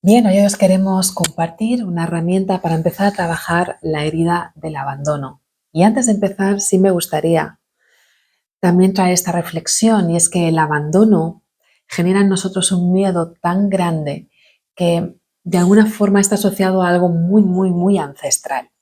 Bien, hoy os queremos compartir una herramienta para empezar a trabajar la herida del abandono. Y antes de empezar, sí me gustaría también traer esta reflexión, y es que el abandono genera en nosotros un miedo tan grande que de alguna forma está asociado a algo muy ancestral.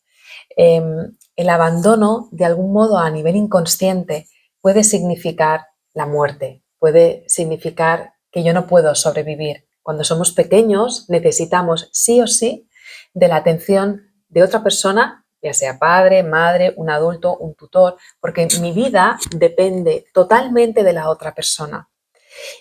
El abandono, de algún modo a nivel inconsciente, puede significar la muerte, puede significar que yo no puedo sobrevivir. Cuando somos pequeños necesitamos sí o sí de la atención de otra persona, ya sea padre, madre, un adulto, un tutor, porque mi vida depende totalmente de la otra persona.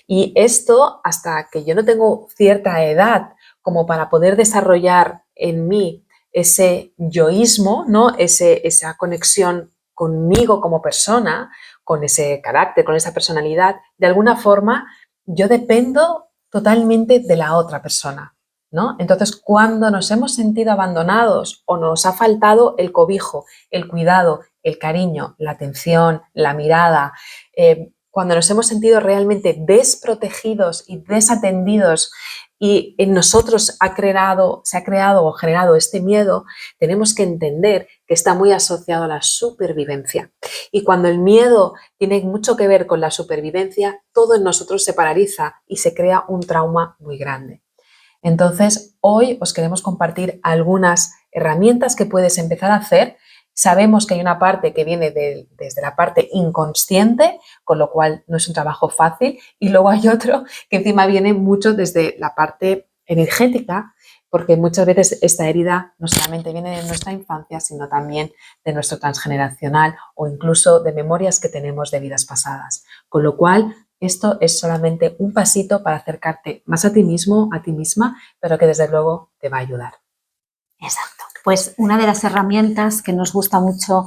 Y esto hasta que yo no tengo cierta edad como para poder desarrollar en mí ese yoísmo, ¿no? Esa conexión conmigo como persona, con ese carácter, con esa personalidad, de alguna forma yo dependo totalmente de la otra persona, ¿no? Entonces, cuando nos hemos sentido abandonados o nos ha faltado el cobijo, el cuidado, el cariño, la atención, la mirada, cuando nos hemos sentido realmente desprotegidos y desatendidos y en nosotros se ha creado o generado este miedo, tenemos que entender que está muy asociado a la supervivencia. Y cuando el miedo tiene mucho que ver con la supervivencia, todo en nosotros se paraliza y se crea un trauma muy grande. Entonces, hoy os queremos compartir algunas herramientas que puedes empezar a hacer. Sabemos que hay una parte que viene desde la parte inconsciente, con lo cual no es un trabajo fácil, y luego hay otro que encima viene mucho desde la parte energética, porque muchas veces esta herida no solamente viene de nuestra infancia, sino también de nuestro transgeneracional o incluso de memorias que tenemos de vidas pasadas. Con lo cual, esto es solamente un pasito para acercarte más a ti mismo, a ti misma, pero que desde luego te va a ayudar. Exacto. Pues una de las herramientas que nos gusta mucho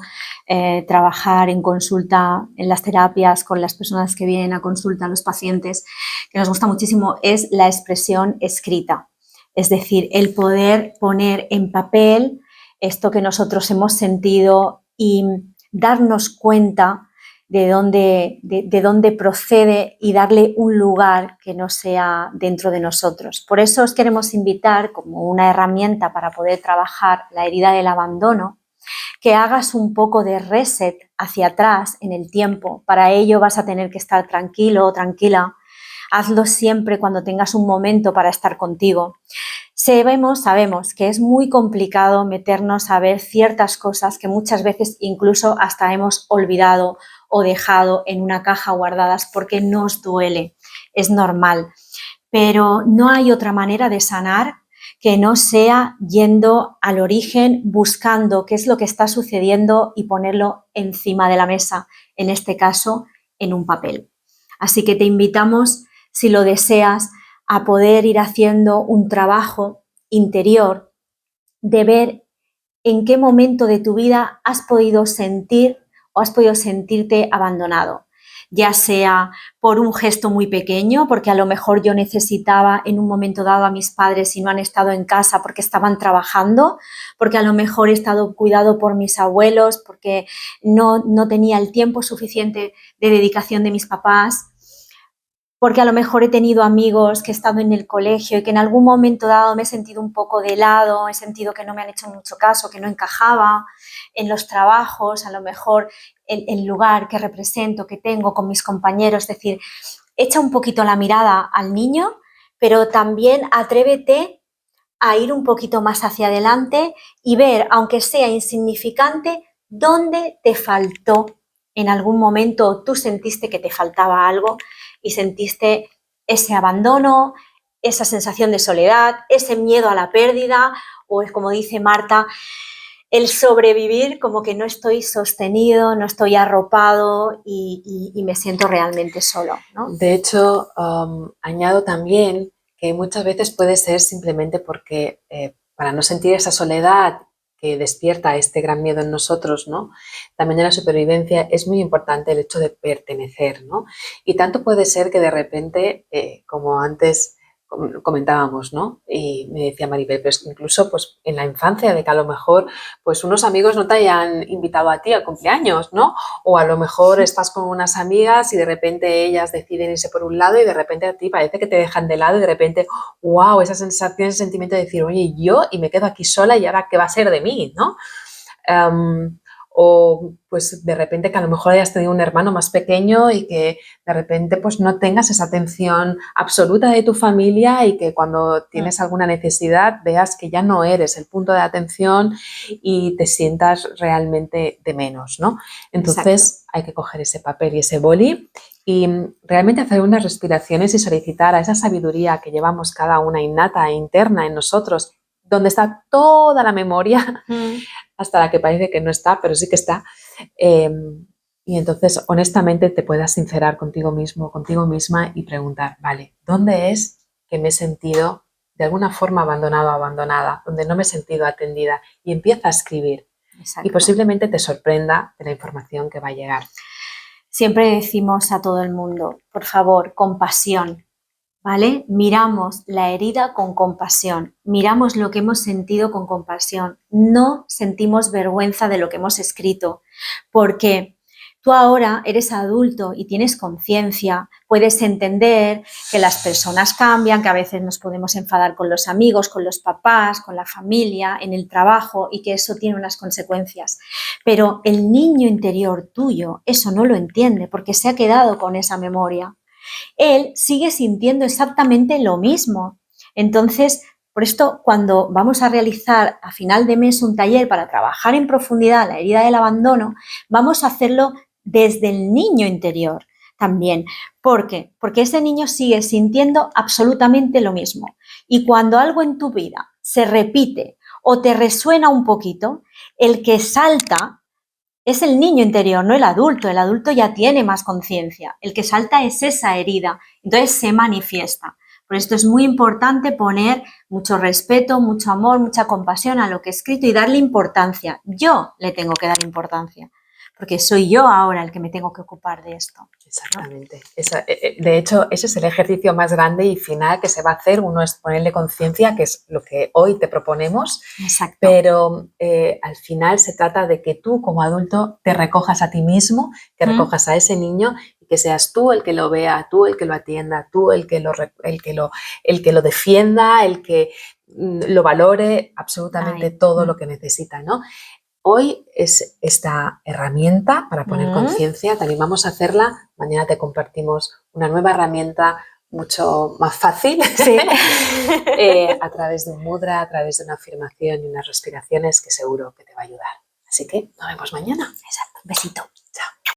trabajar en consulta, en las terapias, con las personas que vienen a consulta, los pacientes, que nos gusta muchísimo, es la expresión escrita. Es decir, el poder poner en papel esto que nosotros hemos sentido y darnos cuenta de dónde procede y darle un lugar que no sea dentro de nosotros. Por eso os queremos invitar, como una herramienta para poder trabajar la herida del abandono, que hagas un poco de reset hacia atrás en el tiempo. Para ello vas a tener que estar tranquilo o tranquila. Hazlo siempre cuando tengas un momento para estar contigo. Sabemos que es muy complicado meternos a ver ciertas cosas que muchas veces incluso hasta hemos olvidado o dejado en una caja guardadas porque nos duele. Es normal. Pero no hay otra manera de sanar que no sea yendo al origen, buscando qué es lo que está sucediendo y ponerlo encima de la mesa, en este caso, en un papel. Así que te invitamos, si lo deseas, a poder ir haciendo un trabajo interior de ver en qué momento de tu vida has podido sentir o has podido sentirte abandonado, ya sea por un gesto muy pequeño, porque a lo mejor yo necesitaba en un momento dado a mis padres y no han estado en casa porque estaban trabajando, porque a lo mejor he estado cuidado por mis abuelos, porque no tenía el tiempo suficiente de dedicación de mis papás, porque a lo mejor he tenido amigos que he estado en el colegio y que en algún momento dado me he sentido un poco de lado, he sentido que no me han hecho mucho caso, que no encajaba en los trabajos, a lo mejor el lugar que represento, que tengo con mis compañeros. Es decir, echa un poquito la mirada al niño, pero también atrévete a ir un poquito más hacia adelante y ver, aunque sea insignificante, dónde te faltó en algún momento, tú sentiste que te faltaba algo y sentiste ese abandono, esa sensación de soledad, ese miedo a la pérdida, o es como dice Marta, el sobrevivir, como que no estoy sostenido, no estoy arropado y me siento realmente solo, ¿no? De hecho, añado también que muchas veces puede ser simplemente porque para no sentir esa soledad que despierta este gran miedo en nosotros, ¿no? También en la supervivencia es muy importante el hecho de pertenecer, ¿no? Y tanto puede ser que de repente, como antes comentábamos, ¿no? Y me decía Maribel, pero es que incluso pues, en la infancia, de que a lo mejor pues, unos amigos no te hayan invitado a ti al cumpleaños, ¿no? O a lo mejor estás con unas amigas y de repente ellas deciden irse por un lado y de repente a ti parece que te dejan de lado y de repente, wow, esa sensación, ese sentimiento de decir, oye, yo y me quedo aquí sola y ahora qué va a ser de mí, ¿no? O pues de repente que a lo mejor hayas tenido un hermano más pequeño y que de repente pues no tengas esa atención absoluta de tu familia y que cuando tienes alguna necesidad veas que ya no eres el punto de atención y te sientas realmente de menos, ¿no? Entonces hay que coger ese papel y ese boli y realmente hacer unas respiraciones y solicitar a esa sabiduría que llevamos cada una innata e interna en nosotros, donde está toda la memoria, hasta la que parece que no está, pero sí que está. Y entonces, honestamente, te puedas sincerar contigo mismo, contigo misma y preguntar, vale, ¿dónde es que me he sentido de alguna forma abandonado o abandonada? Donde no me he sentido atendida. Y empieza a escribir. Exacto. Y posiblemente te sorprenda de la información que va a llegar. Siempre decimos a todo el mundo, por favor, compasión. ¿Vale? Miramos la herida con compasión, miramos lo que hemos sentido con compasión, no sentimos vergüenza de lo que hemos escrito, porque tú ahora eres adulto y tienes conciencia, puedes entender que las personas cambian, que a veces nos podemos enfadar con los amigos, con los papás, con la familia, en el trabajo y que eso tiene unas consecuencias. Pero el niño interior tuyo eso no lo entiende porque se ha quedado con esa memoria. Él sigue sintiendo exactamente lo mismo. Entonces, por esto, cuando vamos a realizar a final de mes un taller para trabajar en profundidad la herida del abandono, vamos a hacerlo desde el niño interior también. ¿Por qué? Porque ese niño sigue sintiendo absolutamente lo mismo. Y cuando algo en tu vida se repite o te resuena un poquito, el que salta es el niño interior, no el adulto. El adulto ya tiene más conciencia. El que salta es esa herida. Entonces se manifiesta. Por esto es muy importante poner mucho respeto, mucho amor, mucha compasión a lo que he escrito y darle importancia. Yo le tengo que dar importancia, porque soy yo ahora el que me tengo que ocupar de esto, ¿no? Exactamente. De hecho, ese es el ejercicio más grande y final que se va a hacer. Uno es ponerle conciencia, que es lo que hoy te proponemos. Exacto. Pero al final se trata de que tú como adulto te recojas a ti mismo, que recojas a ese niño y que seas tú el que lo vea, tú el que lo atienda, tú el que lo defienda, el que lo valore, absolutamente todo lo que necesita, ¿no? Hoy es esta herramienta para poner conciencia, te animamos a hacerla. Mañana te compartimos una nueva herramienta mucho más fácil, sí. A través de un mudra, a través de una afirmación y unas respiraciones que seguro que te va a ayudar. Así que nos vemos mañana. Exacto. Besito.